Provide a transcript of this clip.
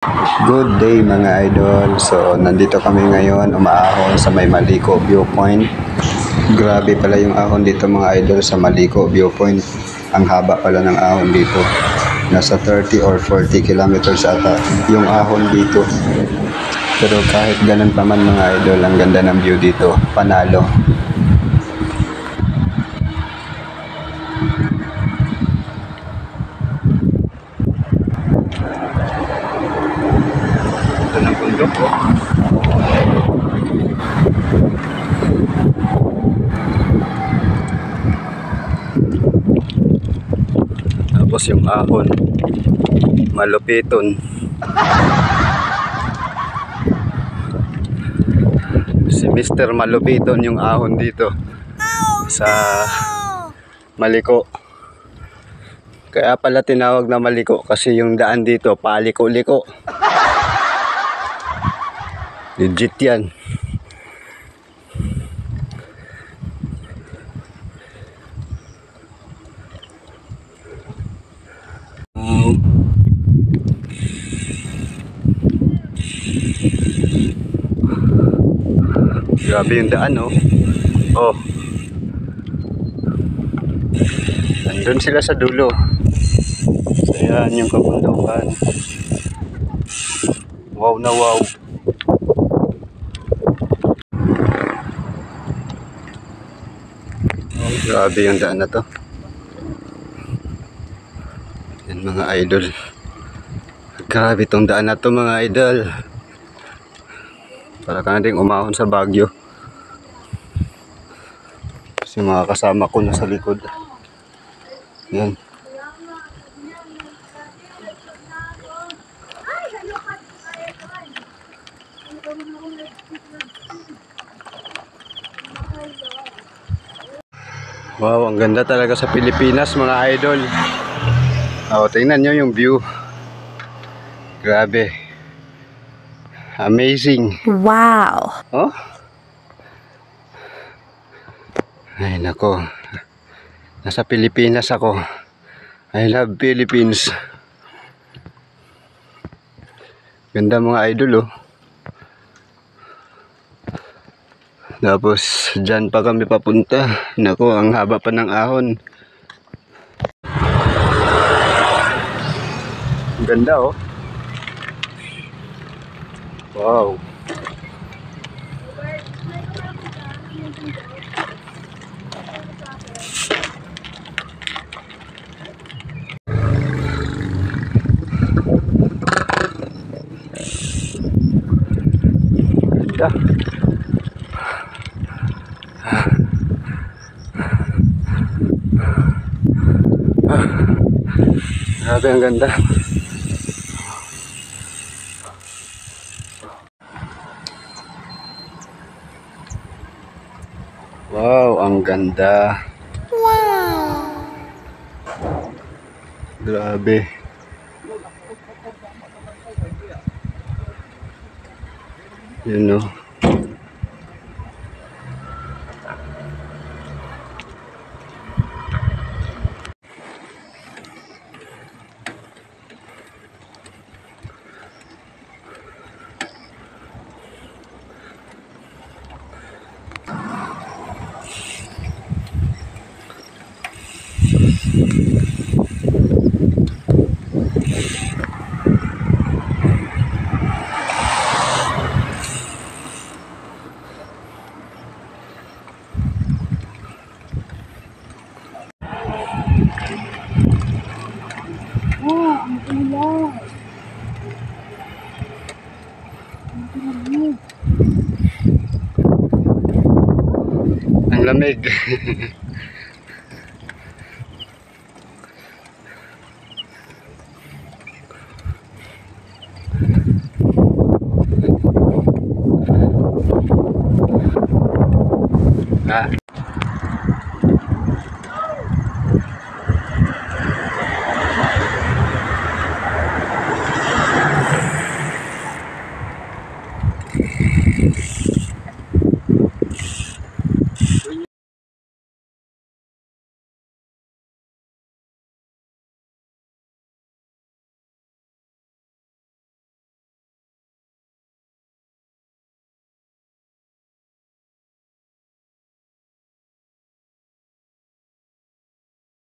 Good day mga idol. So nandito kami ngayon umaahon sa may Maliko Viewpoint. Grabe pala yung ahon dito mga idol sa Maliko Viewpoint. Ang haba pala ng ahon dito. Nasa 30 or 40 kilometers ata yung ahon dito. Pero kahit ganun pa man mga idol, ang ganda ng view dito. Panalo. Ito ng bundok oh. Tapos yung ahon malupiton. Si Mr. Malupiton yung ahon dito sa Maliko. Kaya pala tinawag na Maliko kasi yung daan dito paliko-liko. Legit yan. Grabe yung daan oh. Oh. Nandun sila sa dulo. So yan yung kabundukan. Wow na wow. Oh, grabe yung daan na to. Yan mga idol. Grabe tong daan na to mga idol. Para ka na din umahon sa Baguio. Kasi mga kasama ko nasa likod. Yan. Wow, ang ganda talaga sa Pilipinas mga idol. Oh, tingnan nyo yung view. Grabe. Amazing. Wow. Oh? Ay nako. Nasa Pilipinas ako. I love Philippines. Ganda mga idol oh. Tapos dyan pa kami papunta. Nako, ang haba pa ng ahon. Ganda oh. Wow. Ganda. Grabe ang ganda. Wow, ang ganda. Wow. Grabe. Yun o. Ang lamig.